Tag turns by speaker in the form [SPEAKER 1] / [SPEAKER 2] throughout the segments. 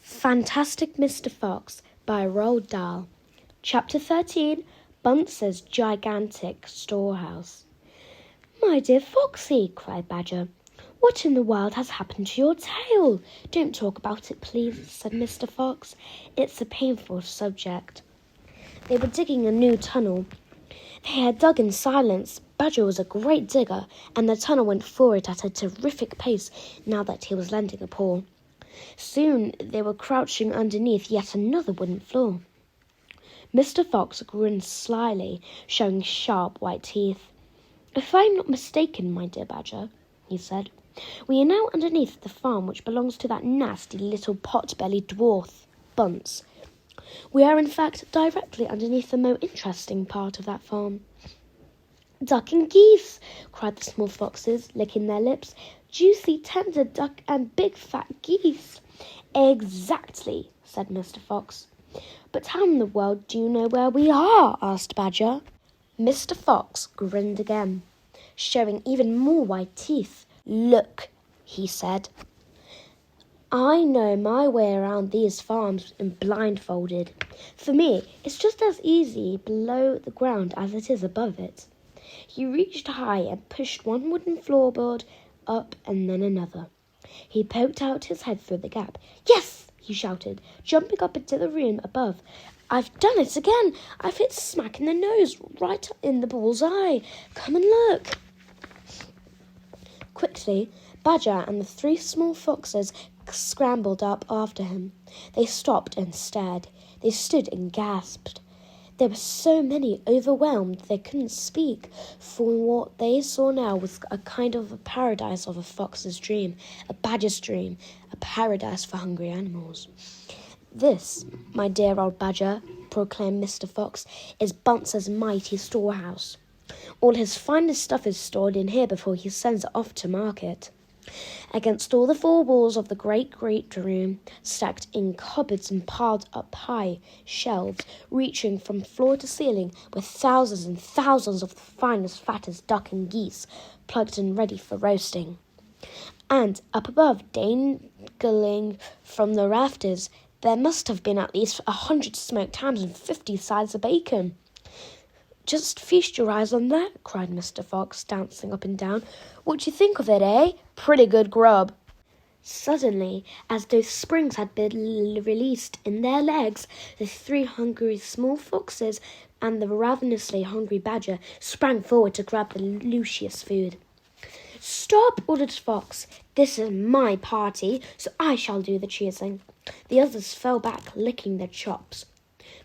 [SPEAKER 1] Fantastic Mr. Fox by Roald Dahl. Chapter 13, Bunce's Gigantic Storehouse. "My dear Foxy," cried Badger, "what in the world has happened to your tail?" "Don't talk about it, please," said Mr. Fox. "It's a painful subject." They were digging a new tunnel. They had dug in silence. Badger was a great digger, and the tunnel went forward at a terrific pace now that he was lending a paw. Soon they were crouching underneath yet another wooden floor. Mr. Fox grinned slyly, showing sharp white teeth. "If I'm not mistaken, my dear Badger," he said, "we are now underneath the farm which belongs to that nasty little pot-bellied dwarf, Bunce. We are, in fact, directly underneath the more interesting part of that farm." "Duck and geese!" cried the small foxes, licking their lips. "Juicy, tender duck and big fat geese." "Exactly," said Mr. Fox. "But how in the world do you know where we are?" asked Badger. Mr. Fox grinned again, showing even more white teeth. "Look," he said. "I know my way around these farms blindfolded. For me, it's just as easy below the ground as it is above it." He reached high and pushed one wooden floorboard up and then another. He poked out his head through the gap. "Yes!" he shouted, jumping up into the room above. "I've done it again! I've hit smack in the nose, right in the bull's eye. Come and look." Quickly, Badger and the three small foxes scrambled up after him. They stopped and stared. They stood and gasped. There were so many, overwhelmed, they couldn't speak, for what they saw now was a kind of a paradise of a fox's dream, a badger's dream, a paradise for hungry animals. "This, my dear old Badger," proclaimed Mr. Fox, "is Bunce's mighty storehouse. All his finest stuff is stored in here before he sends it off to market. Against all the four walls of the great room, stacked in cupboards and piled up high shelves, reaching from floor to ceiling, were thousands and thousands of the finest, fattest duck and geese, plugged and ready for roasting. And up above, dangling from the rafters, there must have been at least 100 smoked hams and 50 sides of bacon." "Just feast your eyes on that," cried Mr. Fox, dancing up and down. "What do you think of it, eh? Pretty good grub." Suddenly, as though springs had been released in their legs, the three hungry small foxes and the ravenously hungry Badger sprang forward to grab the luscious food. "Stop!" ordered Fox. "This is my party, so I shall do the choosing." The others fell back, licking their chops.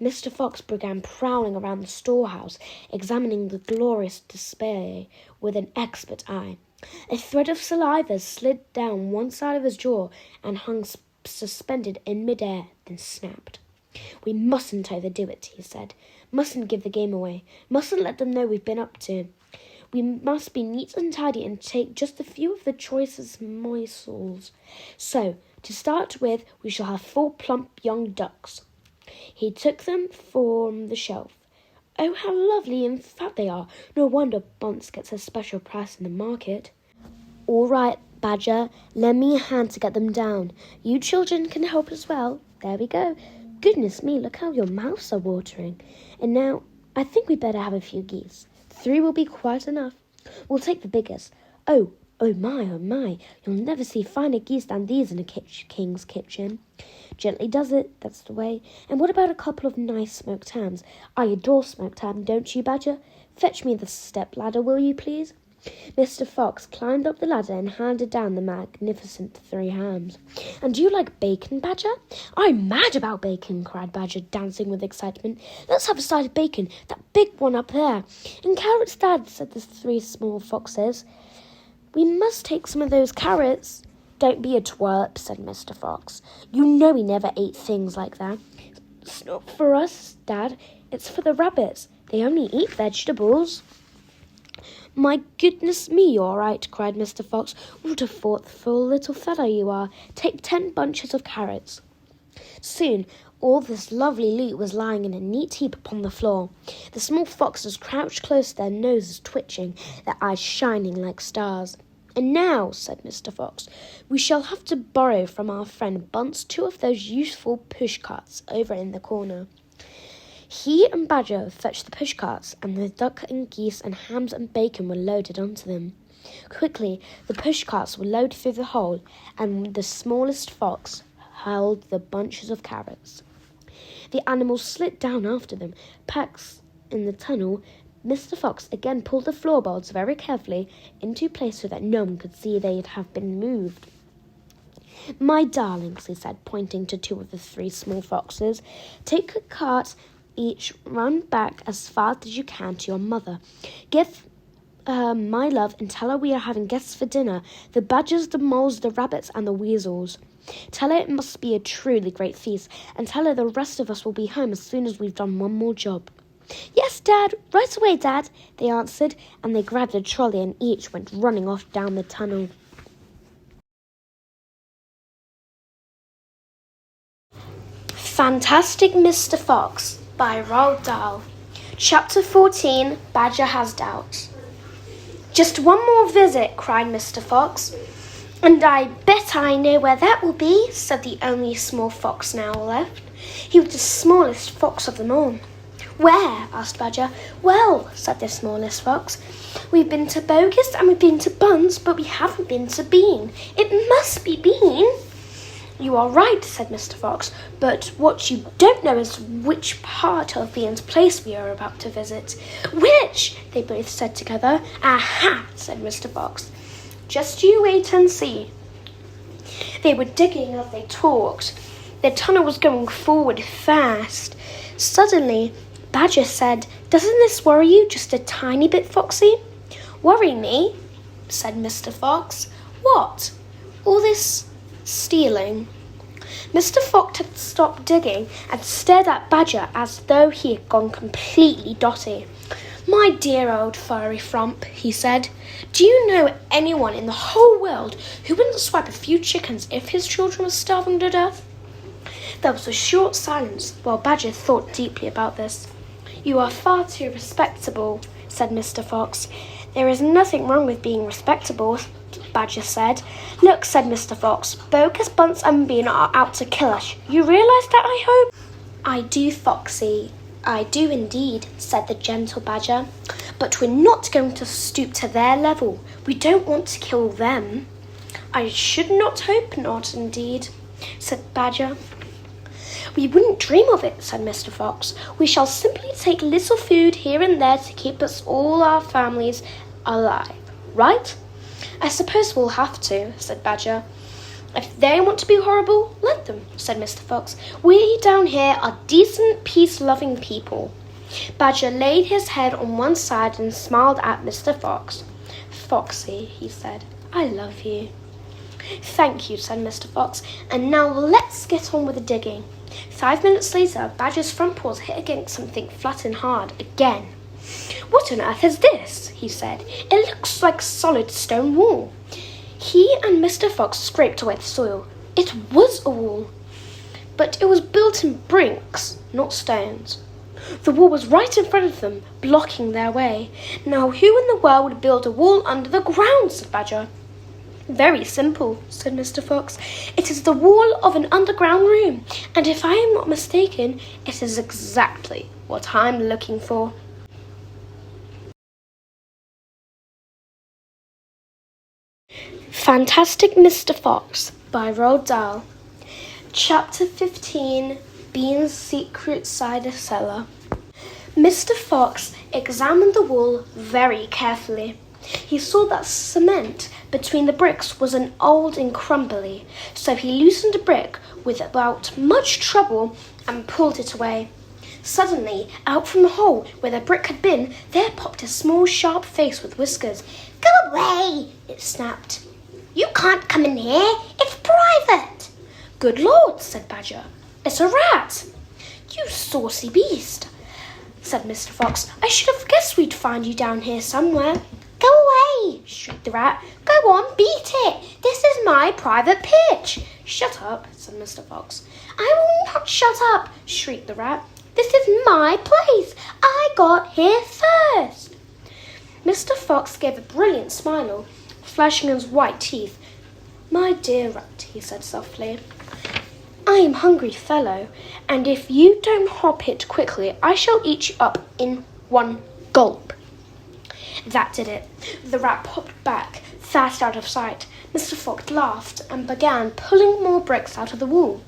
[SPEAKER 1] Mr. Fox began prowling around the storehouse, examining the glorious display with an expert eye. A thread of saliva slid down one side of his jaw and hung suspended in midair, then snapped. "We mustn't overdo it," he said. "Mustn't give the game away. Mustn't let them know we've been up to. We must be neat and tidy and take just a few of the choicest morsels. So, to start with, we shall have 4 plump young ducks." He took them from the shelf. "Oh, how lovely and fat they are! No wonder Bunce gets a special price in the market." "All right, Badger, lend me a hand to get them down. You children can help as well. There we go. Goodness me, look how your mouths are watering. And now, I think we'd better have a few geese. 3 will be quite enough. We'll take the biggest. Oh my, you'll never see finer geese than these in a king's kitchen. Gently does it, that's the way. And what about a couple of nice smoked hams? I adore smoked ham, don't you, Badger? Fetch me the step ladder, will you, please?" Mr. Fox climbed up the ladder and handed down the magnificent 3 hams. "And do you like bacon, Badger?" "I'm mad about bacon," cried Badger, dancing with excitement. "Let's have a side of bacon, that big one up there." "And carrots, Dad," said the 3 small foxes. "We must take some of those carrots." "Don't be a twerp," said Mr. Fox. "You know we never ate things like that." "It's not for us, Dad. It's for the rabbits. They only eat vegetables." "My goodness me, all right," cried Mr. Fox. "What a thoughtful little fellow you are. Take 10 bunches of carrots." Soon, all this lovely loot was lying in a neat heap upon the floor. The small foxes crouched close, their noses twitching, their eyes shining like stars. "And now," said Mr. Fox, "we shall have to borrow from our friend Bunce 2 of those useful push-carts over in the corner." He and Badger fetched the push-carts, and the duck and geese and hams and bacon were loaded onto them. Quickly, the push-carts were lowered through the hole, and the smallest fox held the bunches of carrots. The animals slid down after them. Perched in the tunnel, Mr. Fox again pulled the floorboards very carefully into place so that no one could see they had been moved. "My darlings," he said, pointing to 2 of the 3 small foxes, "take a cart each, run back as fast as you can to your mother. Give her my love and tell her we are having guests for dinner, the badgers, the moles, the rabbits, and the weasels. Tell her it must be a truly great feast, and tell her the rest of us will be home as soon as we've done one more job." "Yes, Dad, right away, Dad," they answered, and they grabbed a trolley and each went running off down the tunnel. Fantastic Mr. Fox by Roald Dahl. Chapter 14, Badger Has Doubts. "Just one more visit," cried Mr. Fox. "And I bet I know where that will be," said the only small fox now left. He was the smallest fox of them all. "Where?" asked Badger. "Well," said the smallest fox, "we've been to Bogus and we've been to Buns, but we haven't been to Bean. It must be Bean." "You are right," said Mr. Fox, "but what you don't know is which part of Bean's place we are about to visit." "Which?" they both said together. "Aha!" said Mr. Fox. "Just you wait and see." They were digging as they talked. The tunnel was going forward fast. Suddenly, Badger said, "Doesn't this worry you just a tiny bit, Foxy?" "Worry me?" said Mr. Fox. "What?" "All this stealing." Mr. Fox had stopped digging and stared at Badger as though he had gone completely dotty. "My dear old furry frump," he said, "do you know anyone in the whole world who wouldn't swipe a few chickens if his children were starving to death?" There was a short silence while Badger thought deeply about this. "You are far too respectable," said Mr. Fox. "There is nothing wrong with being respectable," Badger said. "Look," said Mr. Fox, "Bogus, Bunce and Bean are out to kill us. You realise that, I hope?" "I do, Foxy. I do indeed," said the gentle Badger. "But we're not going to stoop to their level. We don't want to kill them." "I should not hope not, indeed," said Badger. "We wouldn't dream of it," said Mr. Fox. "We shall simply take little food here and there to keep us all our families alive. Right?" "I suppose we'll have to," said Badger. "If they want to be horrible, let them," said Mr. Fox. "We down here are decent, peace-loving people." Badger laid his head on one side and smiled at Mr. Fox. "Foxy," he said, "I love you." "Thank you," said Mr. Fox. "And now let's get on with the digging." 5 minutes later, Badger's front paws hit against something flat and hard again. "What on earth is this?" he said. "It looks like a solid stone wall." He and Mr. Fox scraped away the soil. It was a wall, but it was built in bricks, not stones. The wall was right in front of them, blocking their way. "Now who in the world would build a wall under the ground?" said Badger. "Very simple," said Mr. Fox. "It is the wall of an underground room, and if I am not mistaken, it is exactly what I'm looking for." Fantastic Mr. Fox by Roald Dahl. Chapter 15, Bean's Secret Cider Cellar. Mr. Fox examined the wall very carefully. He saw that cement between the bricks was an old and crumbly, so he loosened a brick without much trouble and pulled it away. Suddenly, out from the hole where the brick had been, there popped a small, sharp face with whiskers. "Go away!" it snapped. "You can't come in here. It's private." "Good Lord," said Badger. "It's a rat." "You saucy beast," said Mr. Fox. "I should have guessed we'd find you down here somewhere." "Go away!" shrieked the rat. "Go on, beat it. This is my private pitch." "Shut up," said Mr. Fox. I will not shut up, shrieked the rat. This is my place. I got here first. Mr. Fox gave a brilliant smile, flashing his white teeth. My dear rat, he said softly, I am a hungry fellow, and if you don't hop it quickly, I shall eat you up in one gulp. That did it. The rat popped back, fast out of sight. Mr. Fox laughed and began pulling more bricks out of the wall.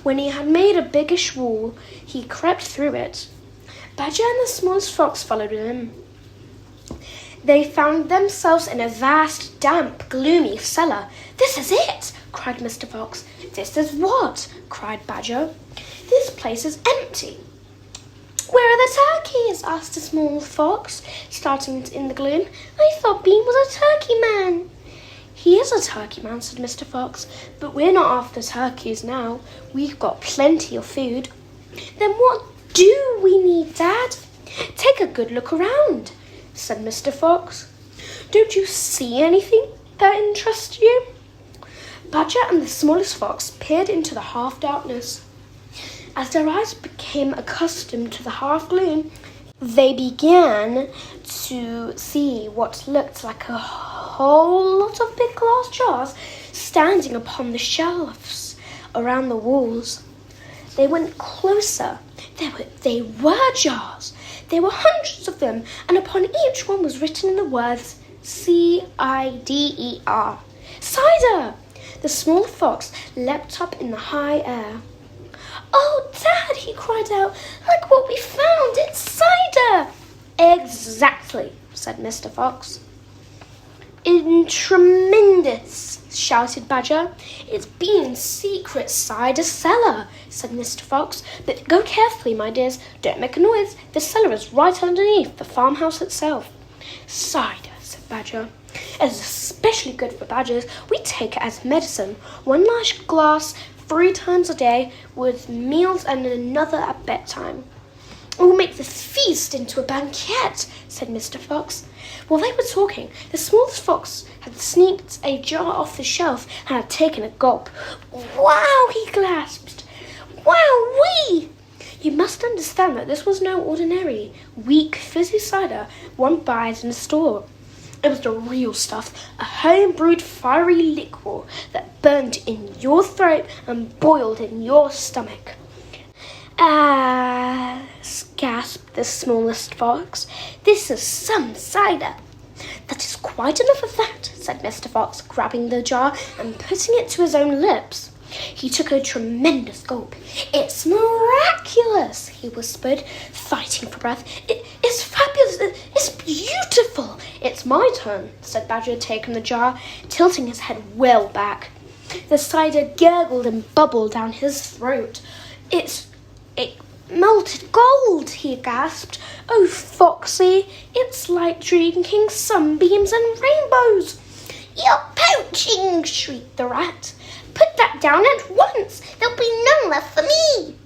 [SPEAKER 1] When he had made a biggish wall, he crept through it. Badger and the smallest fox followed him. They found themselves in a vast, damp, gloomy cellar. This is it, cried Mr. Fox. This is what? Cried Badger. This place is empty. Where are the turkeys? Asked the small fox, starting in the gloom. I thought Bean was a turkey man. He is a turkey man, said Mr. Fox, but we're not after turkeys now. We've got plenty of food. Then what do we need, Dad? Take a good look around, said Mr. Fox. Don't you see anything that interests you? Badger and the smallest fox peered into the half-darkness. As their eyes became accustomed to the half-gloom, they began to see what looked like a whole lot of big glass jars standing upon the shelves around the walls. They went closer. They were jars. There were hundreds of them, and upon each one was written in the words C-I-D-E-R. Cider! The small fox leapt up in the high air. Oh, Dad, he cried out, look what we found, it's cider! Exactly, said Mr. Fox. Tremendous, shouted Badger. It's Bean's secret cider cellar, said Mr. Fox. But go carefully, my dears, don't make a noise. The cellar is right underneath the farmhouse itself. Cider, said Badger. It is especially good for badgers. We take it as medicine. One large glass 3 times a day with meals and another at bedtime. We'll make this feast into a banquet, said Mr. Fox. While they were talking, the smallest fox had sneaked a jar off the shelf and had taken a gulp. Wow, he gasped. Wow-wee! You must understand that this was no ordinary, weak, fizzy cider one buys in a store. It was the real stuff, a home-brewed fiery liquor that burned in your throat and boiled in your stomach. Gasped the smallest fox. This is some cider. That is quite enough of that, said Mr. Fox, grabbing the jar and putting it to his own lips. He took a tremendous gulp. It's miraculous, he whispered, fighting for breath. It's fabulous. It's beautiful. It's my turn, said Badger, taking the jar, tilting his head well back. The cider gurgled and bubbled down his throat. It melted gold, he gasped. Oh, Foxy, it's like drinking sunbeams and rainbows. You're poaching, shrieked the rat. Put that down at once. There'll be none left for me.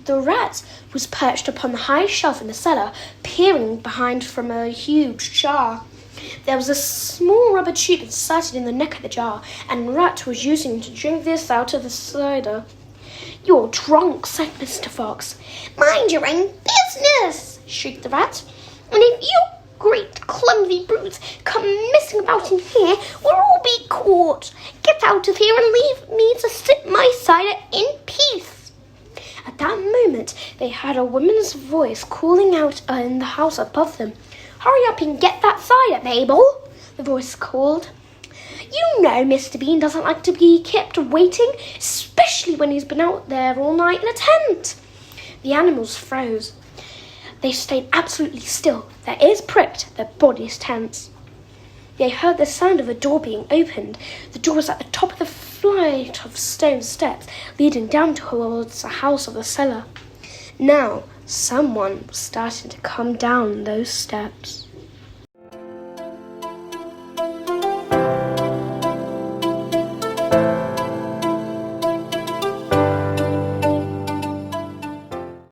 [SPEAKER 1] The rat was perched upon the high shelf in the cellar, peering behind from a huge jar. There was a small rubber tube inserted in the neck of the jar, and the rat was using to drink this out of the cider. You're drunk, said Mr. Fox. Mind your own business, shrieked the rat. And if you great clumsy brutes come messing about in here, we'll all be caught. Get out of here and leave me to sip my cider in peace. At that moment, they heard a woman's voice calling out in the house above them. Hurry up and get that cider, Mabel, the voice called. You know Mr. Bean doesn't like to be kept waiting, especially when he's been out there all night in a tent. The animals froze. They stayed absolutely still, their ears pricked, their bodies tense. They heard the sound of a door being opened. The door was at the top of the flight of stone steps leading down towards the house of the cellar. Now, someone was starting to come down those steps.